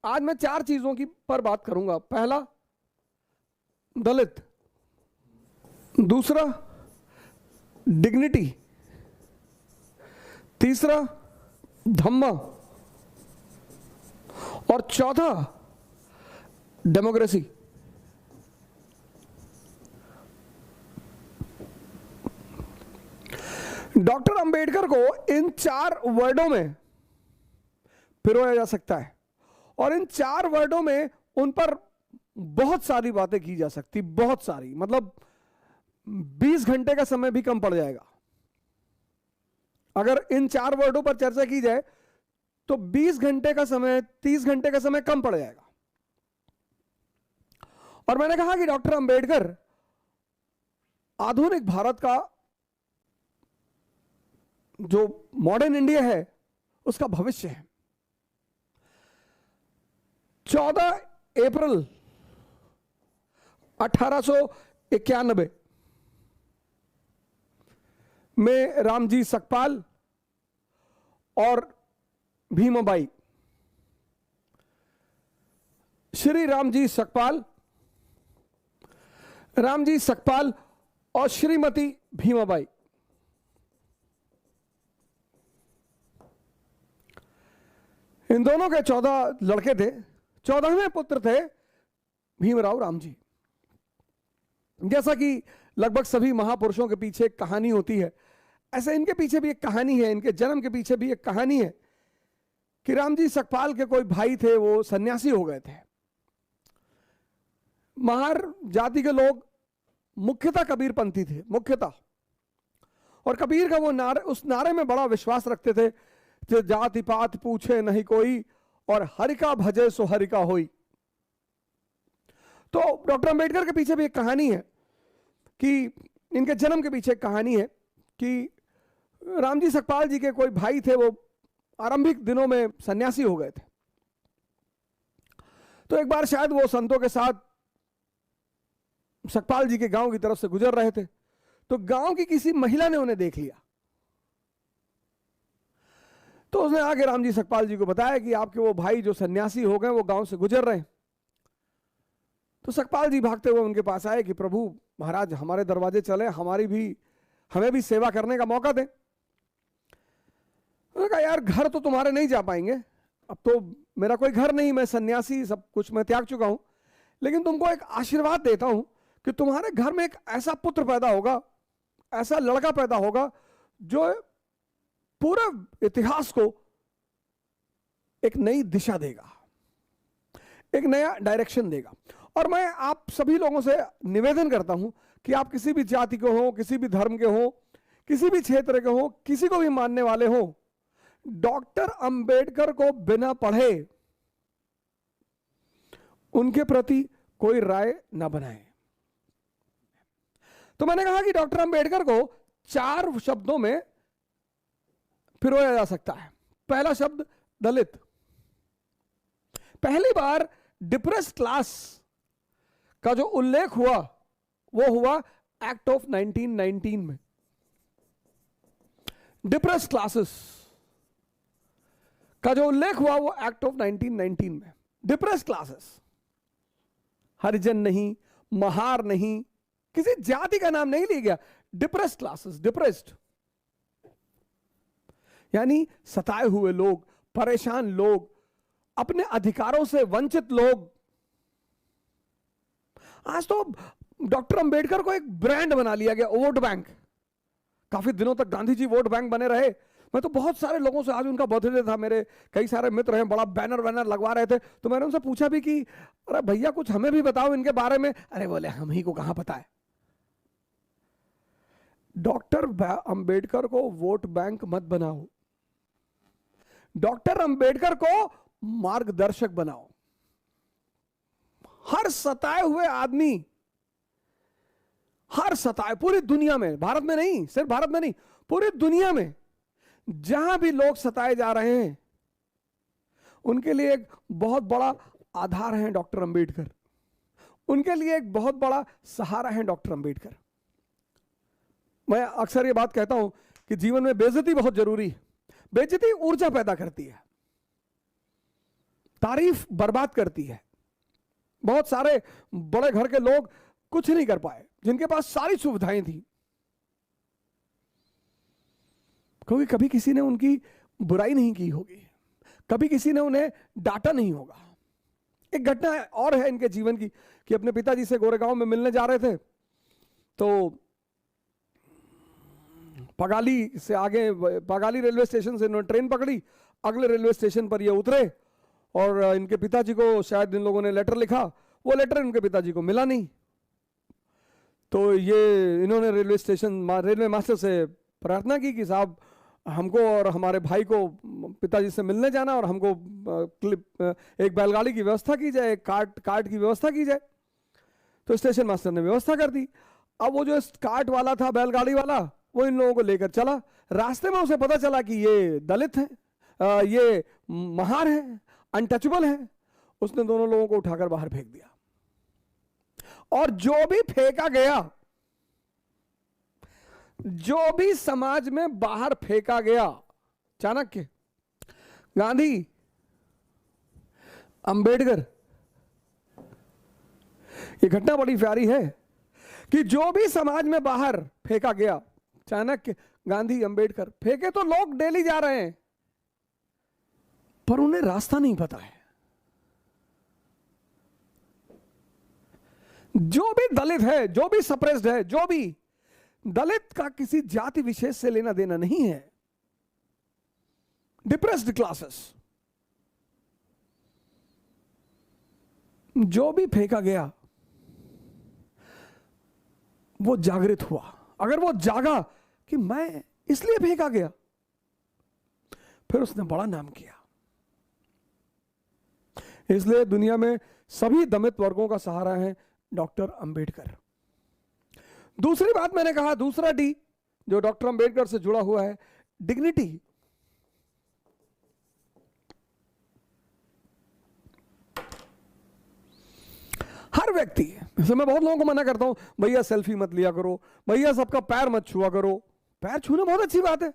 आज मैं 4 चीजों की पर बात करूंगा। पहला, दलित। दूसरा, डिग्निटी। तीसरा, धम्मा। और चौथा, डेमोक्रेसी। डॉक्टर अंबेडकर को इन 4 वर्डों में पिरोया जा सकता है और इन 4 वर्डों में उन पर बहुत सारी बातें की जा सकती, बहुत सारी, मतलब 20 घंटे का समय भी कम पड़ जाएगा। अगर इन 4 वर्डों पर चर्चा की जाए तो 20 घंटे का समय, 30 घंटे का समय कम पड़ जाएगा। और मैंने कहा कि डॉक्टर अंबेडकर आधुनिक भारत का, जो मॉडर्न इंडिया है, उसका भविष्य है। 14 अप्रैल 1891 में रामजी सकपाल और भीमाबाई, श्री रामजी सकपाल और श्रीमती भीमाबाई, इन दोनों के 14 लड़के थे। 14वें पुत्र थे भीमराव रामजी। जैसा कि लगभग सभी महापुरुषों के पीछे एक कहानी होती है, ऐसे इनके पीछे भी एक कहानी है, इनके जन्म के पीछे भी एक कहानी है कि रामजी सकपाल के कोई भाई थे, वो सन्यासी हो गए थे। महार जाति के लोग मुख्यतः कबीरपंथी थे, मुख्यतः। और कबीर का वो नारे, उस नारे में बड़ा विश्वास रखते थे, जो जाति पात पूछे नहीं कोई और हरि का भजे सो हरि का होई। तो डॉक्टर अंबेडकर के पीछे भी एक कहानी है कि इनके जन्म के पीछे एक कहानी है कि रामजी सकपाल जी के कोई भाई थे, वो आरंभिक दिनों में सन्यासी हो गए थे। तो एक बार शायद वो संतों के साथ सकपाल जी के गांव की तरफ से गुजर रहे थे, तो गांव की किसी महिला ने उन्हें देख लिया। तो उसने आके रामजी सकपाल जी को बताया कि आपके वो भाई जो सन्यासी हो गए, वो गांव से गुजर रहे हैं। तो सकपाल जी भागते हुए उनके पास आए कि प्रभु महाराज, हमारे दरवाजे चले, हमें भी सेवा करने का मौका दें। उन्होंने कहा यार, घर तो तुम्हारे नहीं जा पाएंगे, अब तो मेरा कोई घर नहीं, मैं सन्यासी, सब कुछ मैं त्याग चुका हूं, लेकिन तुमको एक आशीर्वाद देता हूं कि तुम्हारे घर में एक ऐसा पुत्र पैदा होगा, ऐसा लड़का पैदा होगा जो पूरे इतिहास को एक नई दिशा देगा, एक नया डायरेक्शन देगा। और मैं आप सभी लोगों से निवेदन करता हूं कि आप किसी भी जाति के हो, किसी भी धर्म के हो, किसी भी क्षेत्र के हो, किसी को भी मानने वाले हो, डॉक्टर अंबेडकर को बिना पढ़े उनके प्रति कोई राय ना बनाए। तो मैंने कहा कि डॉक्टर अंबेडकर को 4 शब्दों में पिरोया जा सकता है। पहला शब्द, दलित। पहली बार डिप्रेस्ड क्लास का जो उल्लेख हुआ वो हुआ एक्ट ऑफ 1919 में। डिप्रेस्ड क्लासेस का जो उल्लेख हुआ वो एक्ट ऑफ 1919 में। डिप्रेस्ड क्लासेस, हरिजन नहीं, महार नहीं, किसी जाति का नाम नहीं लिया गया। डिप्रेस्ड क्लासेस, डिप्रेस्ड यानी सताए हुए लोग, परेशान लोग, अपने अधिकारों से वंचित लोग। आज तो डॉक्टर अंबेडकर को एक ब्रांड बना लिया गया, वोट बैंक। काफी दिनों तक गांधी जी वोट बैंक बने रहे। मैं तो बहुत सारे लोगों से, आज उनका बर्थडे था, मेरे कई सारे मित्र हैं, बड़ा बैनर वैनर लगवा रहे थे, तो मैंने उनसे पूछा भी कि अरे भैया कुछ हमें भी बताओ इनके बारे में। अरे बोले हम ही को कहां पता है। डॉक्टर अंबेडकर को वोट बैंक मत बनाओ, डॉक्टर अंबेडकर को मार्गदर्शक बनाओ। हर सताए हुए आदमी, हर सताए, पूरी दुनिया में, भारत में नहीं, सिर्फ भारत में नहीं, पूरी दुनिया में जहां भी लोग सताए जा रहे हैं, उनके लिए एक बहुत बड़ा आधार है डॉक्टर अंबेडकर। उनके लिए एक बहुत बड़ा सहारा है डॉक्टर अंबेडकर। मैं अक्सर ये बात कहता हूं कि जीवन में बेइज्जती बहुत जरूरी है। बेइज्जती ऊर्जा पैदा करती है, तारीफ बर्बाद करती है। बहुत सारे बड़े घर के लोग कुछ नहीं कर पाए जिनके पास सारी सुविधाएं थी, क्योंकि कभी किसी ने उनकी बुराई नहीं की होगी, कभी किसी ने उन्हें डांटा नहीं होगा। एक घटना और है इनके जीवन की कि अपने पिताजी से गोरेगांव में मिलने जा रहे थे, तो पगाली से आगे, पगाली रेलवे स्टेशन से इन्होंने ट्रेन पकड़ी, अगले रेलवे स्टेशन पर ये उतरे और इनके पिताजी को शायद इन लोगों ने लेटर लिखा, वो लेटर इनके पिताजी को मिला नहीं। तो ये इन्होंने रेलवे मास्टर से प्रार्थना की कि साहब हमको और हमारे भाई को पिताजी से मिलने जाना और हमको एक बैलगाड़ी की व्यवस्था की जाए, एक कार्ट की व्यवस्था की जाए। तो स्टेशन मास्टर ने व्यवस्था कर दी। अब वो जो कार्ट वाला था, बैलगाड़ी वाला, वो इन लोगों को लेकर चला। रास्ते में उसे पता चला कि ये दलित हैं, ये महार हैं, अनटचेबल हैं। उसने दोनों लोगों को उठाकर बाहर फेंक दिया और जो भी फेंका गया, जो भी समाज में बाहर फेंका गया, चाणक्य, गांधी, अंबेडकर, ये घटना बड़ी प्यारी है कि जो भी समाज में बाहर फेंका गया, चाणक्य, गांधी, अंबेडकर, फेंके तो लोग डेली जा रहे हैं, पर उन्हें रास्ता नहीं पता है। जो भी दलित है, जो भी सप्रेस्ड है, जो भी दलित का किसी जाति विशेष से लेना देना नहीं है। डिप्रेस्ड क्लासेस, जो भी फेंका गया वो जागृत हुआ। अगर वो जागा कि मैं इसलिए फेंका गया, फिर उसने बड़ा नाम किया। इसलिए दुनिया में सभी दलित वर्गों का सहारा है डॉक्टर अंबेडकर। दूसरी बात मैंने कहा, दूसरा डी जो डॉक्टर अंबेडकर से जुड़ा हुआ है, डिग्निटी। हर व्यक्ति, जैसे मैं बहुत लोगों को मना करता हूं, भैया सेल्फी मत लिया करो, भैया सबका पैर मत छुआ करो। पैर छूना बहुत अच्छी बात है,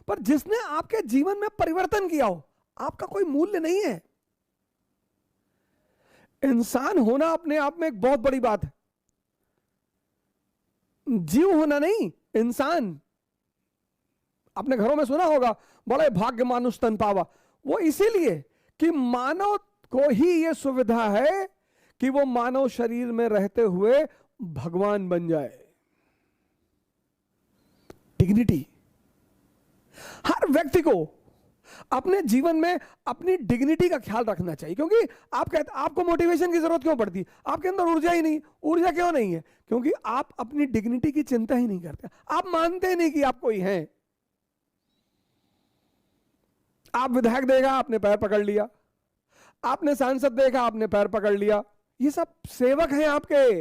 पर जिसने आपके जीवन में परिवर्तन किया हो, आपका कोई मूल्य नहीं है। इंसान होना अपने आप में एक बहुत बड़ी बात है, जीव होना नहीं, इंसान। आपने घरों में सुना होगा, बड़े भाग्य मानुष तन पावा। वो इसीलिए कि मानव को ही यह सुविधा है कि वो मानव शरीर में रहते हुए भगवान बन जाए। डिग्निटी। हर व्यक्ति को अपने जीवन में अपनी डिग्निटी का ख्याल रखना चाहिए, क्योंकि आप कहते, आपको मोटिवेशन की जरूरत क्यों पड़ती? आपके अंदर ऊर्जा ही नहीं। ऊर्जा क्यों नहीं है? क्योंकि आप अपनी डिग्निटी की चिंता ही नहीं करते। आप मानते ही नहीं कि आप कोई हैं। आप विधायक देखा, आपने पैर पकड़ लिया, आपने सांसद देखा, आपने पैर पकड़ लिया। ये सब सेवक हैं आपके,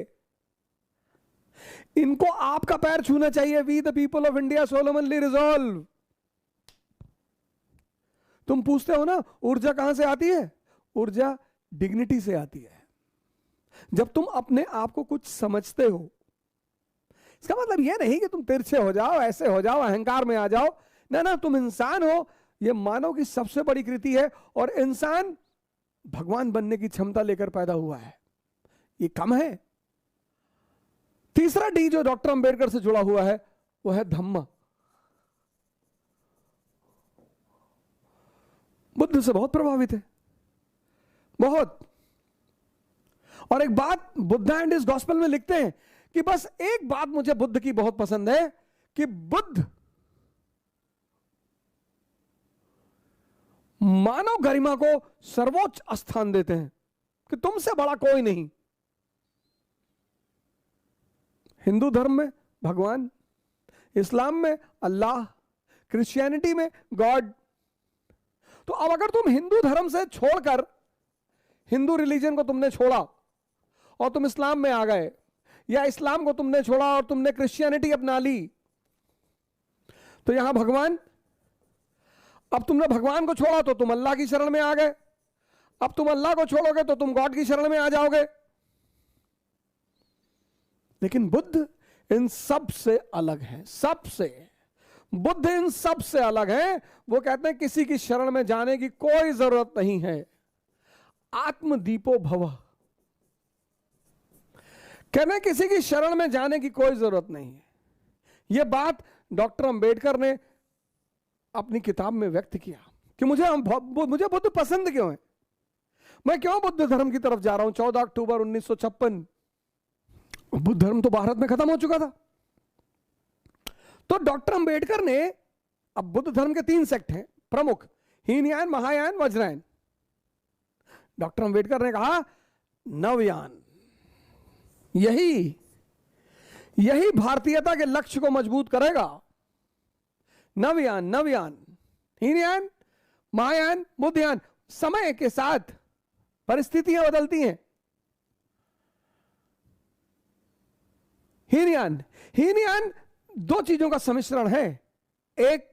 इनको आपका पैर छूना चाहिए। We the people of India solemnly resolve. तुम पूछते हो ना ऊर्जा कहां से आती है? ऊर्जा डिग्निटी से आती है। जब तुम अपने आप को कुछ समझते हो, इसका मतलब यह नहीं कि तुम तिरछे हो जाओ, ऐसे हो जाओ, अहंकार में आ जाओ। ना ना, तुम इंसान हो। यह मानव की सबसे बड़ी कृति है, और इंसान भगवान बनने की क्षमता लेकर पैदा हुआ है। ये कम है। तीसरा डी जो डॉक्टर अंबेडकर से जुड़ा हुआ है वो है धम्म। बुद्ध से बहुत प्रभावित है, बहुत। और एक बात बुद्धा एंड इस गॉस्पेल में लिखते हैं कि बस एक बात मुझे बुद्ध की बहुत पसंद है कि बुद्ध मानव गरिमा को सर्वोच्च स्थान देते हैं कि तुमसे बड़ा कोई नहीं। हिंदू धर्म में भगवान, इस्लाम में अल्लाह, क्रिश्चियनिटी में गॉड। तो अब अगर तुम हिंदू धर्म से छोड़कर, हिंदू रिलीजन को तुमने छोड़ा और तुम इस्लाम में आ गए, या इस्लाम को तुमने छोड़ा और तुमने क्रिश्चियनिटी अपना ली, तो यहां भगवान, अब तुमने भगवान को छोड़ा तो तुम अल्लाह की शरण में आ गए। अब तुम अल्लाह को छोड़ोगे तो तुम गॉड की शरण में आ जाओगे। लेकिन बुद्ध इन सब से अलग है, सबसे। बुद्ध इन सब से अलग है। वो कहते हैं किसी की शरण में जाने की कोई जरूरत नहीं है। आत्मदीपो भव। कहने किसी की शरण में जाने की कोई जरूरत नहीं है। यह बात डॉक्टर अंबेडकर ने अपनी किताब में व्यक्त किया कि मुझे बुद्ध पसंद क्यों है, मैं क्यों बुद्ध धर्म की तरफ जा रहा हूं। 14 अक्टूबर 1956 बुद्ध धर्म तो भारत में खत्म हो चुका था। तो डॉक्टर अंबेडकर ने, अब बुद्ध धर्म के 3 सेक्ट हैं प्रमुख, हीनयान, महायान, वज्रयान। डॉक्टर अंबेडकर ने कहा नवयान, यही भारतीयता के लक्ष्य को मजबूत करेगा। नवयान, हीनयान, महायान, बुद्धयान। समय के साथ परिस्थितियां बदलती हैं। हीनयान 2 चीजों का सम्मिश्रण है, एक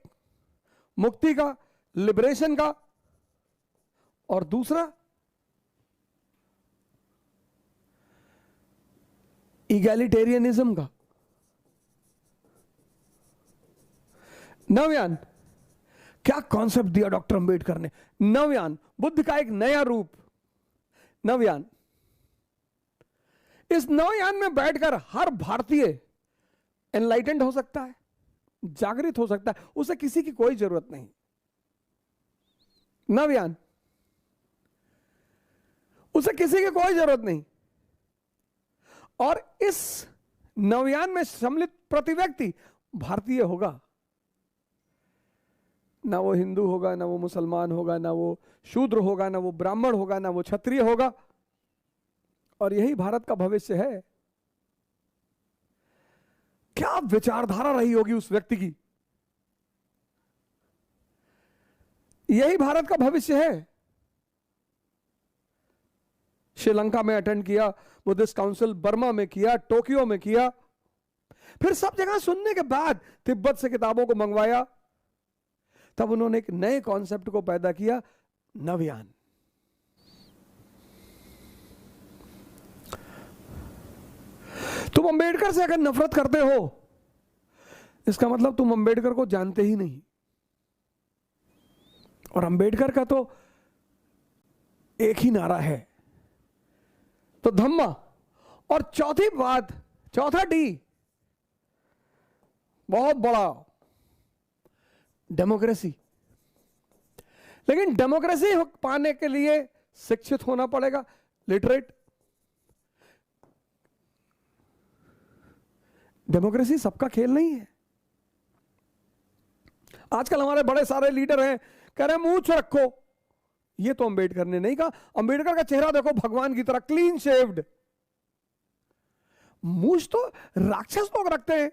मुक्ति का, लिबरेशन का, और दूसरा इगैलिटेरियनिज्म का। नवयान, क्या कॉन्सेप्ट दिया डॉक्टर अंबेडकर ने। नवयान, बुद्ध का एक नया रूप। नवयान, इस नवयान में बैठकर हर भारतीय एनलाइटेंड हो सकता है, जागृत हो सकता है, उसे किसी की कोई जरूरत नहीं। नवयान, उसे किसी की कोई जरूरत नहीं। और इस नवयान में सम्मिलित प्रति व्यक्ति भारतीय होगा। ना वो हिंदू होगा, ना वो मुसलमान होगा, ना वो शूद्र होगा, ना वो ब्राह्मण होगा, ना वो क्षत्रिय होगा। और यही भारत का भविष्य है। क्या विचारधारा रही होगी उस व्यक्ति की, यही भारत का भविष्य है। श्रीलंका में अटेंड किया, बुद्धिस्ट काउंसिल बर्मा में किया, टोक्यो में किया, फिर सब जगह सुनने के बाद तिब्बत से किताबों को मंगवाया। तब उन्होंने एक नए कॉन्सेप्ट को पैदा किया, नवयान। तुम अंबेडकर से अगर नफरत करते हो, इसका मतलब तुम अंबेडकर को जानते ही नहीं। और अंबेडकर का तो एक ही नारा है, तो धम्मा। और चौथी बात, चौथा डी बहुत बड़ा, डेमोक्रेसी। लेकिन डेमोक्रेसी पाने के लिए शिक्षित होना पड़ेगा, लिटरेट। डेमोक्रेसी सबका खेल नहीं है। आजकल हमारे बड़े सारे लीडर हैं, कह रहे हैं मूंछ रखो। ये तो अंबेडकर ने नहीं कहा। अंबेडकर का चेहरा देखो भगवान की तरह, क्लीन शेव्ड। मूंछ तो राक्षस लोग रखते हैं,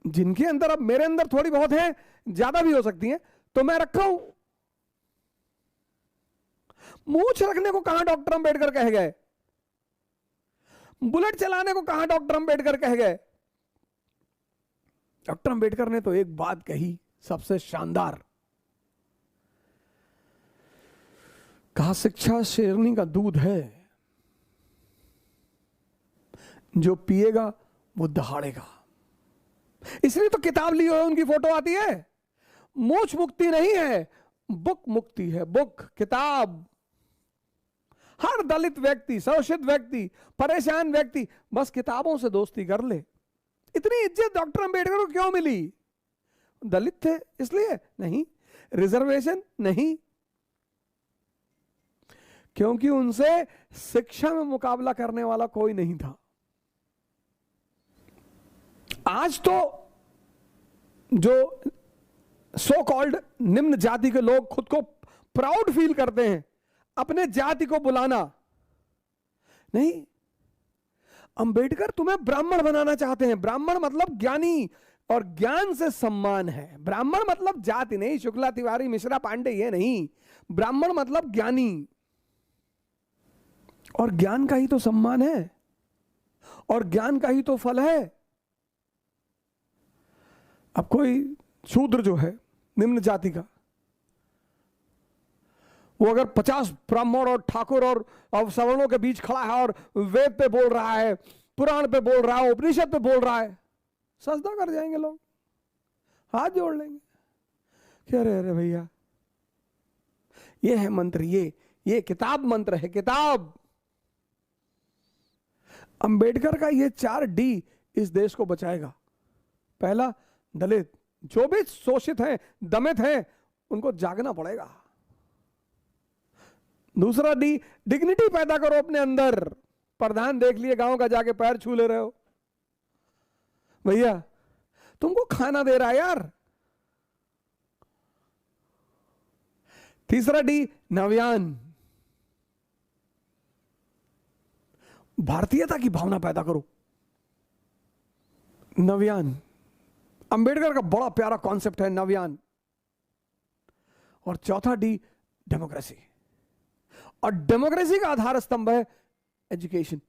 जिनके अंदर, अब मेरे अंदर थोड़ी बहुत है, ज्यादा भी हो सकती है, तो मैं रखा हूं। मूंछ रखने को कहां डॉक्टर अंबेडकर कह गए? बुलेट चलाने को कहां डॉक्टर अंबेडकर कह गए? डॉक्टर अंबेडकर ने तो एक बात कही सबसे शानदार, कहा शिक्षा शेरनी का दूध है, जो पिएगा वो दहाड़ेगा। इसलिए तो किताब ली हो उनकी फोटो आती है। मूंछ मुक्ति नहीं है, बुक मुक्ति है, बुक, किताब। हर दलित व्यक्ति, शोषित व्यक्ति, परेशान व्यक्ति बस किताबों से दोस्ती कर ले। इतनी इज्जत डॉक्टर अंबेडकर को क्यों मिली? दलित थे इसलिए नहीं, रिजर्वेशन नहीं, क्योंकि उनसे शिक्षा में मुकाबला करने वाला कोई नहीं था। आज तो जो सो कॉल्ड निम्न जाति के लोग खुद को प्राउड फील करते हैं, अपने जाति को बुलाना नहीं। अंबेडकर तुम्हें ब्राह्मण बनाना चाहते हैं। ब्राह्मण मतलब ज्ञानी, और ज्ञान से सम्मान है। ब्राह्मण मतलब जाति नहीं, शुक्ला, तिवारी, मिश्रा, पांडे, ये नहीं। ब्राह्मण मतलब ज्ञानी, और ज्ञान का ही तो सम्मान है, और ज्ञान का ही तो फल है। अब कोई शूद्र जो है निम्न जाति का, वो अगर 50 ब्राह्मण और ठाकुर और सवर्णों के बीच खड़ा है और वेद पे बोल रहा है, पुराण पे बोल रहा है, उपनिषद पे बोल रहा है, सजदा कर जाएंगे लोग, हाथ जोड़ लेंगे कि अरे अरे भैया ये है मंत्र, ये किताब मंत्र है, किताब। अंबेडकर का ये 4D इस देश को बचाएगा। पहला, दलित, जो भी शोषित हैं, दमित हैं, उनको जागना पड़ेगा। दूसरा D, डिग्निटी पैदा करो अपने अंदर। प्रधान देख लिए गांव का, जाके पैर छू ले रहे हो, भैया तुमको खाना दे रहा है यार। तीसरा D, नव्यान, भारतीयता की भावना पैदा करो, नव्यान। अंबेडकर का बड़ा प्यारा कॉन्सेप्ट है नव्यान। और चौथा D, डेमोक्रेसी। और डेमोक्रेसी का आधार स्तंभ है एजुकेशन।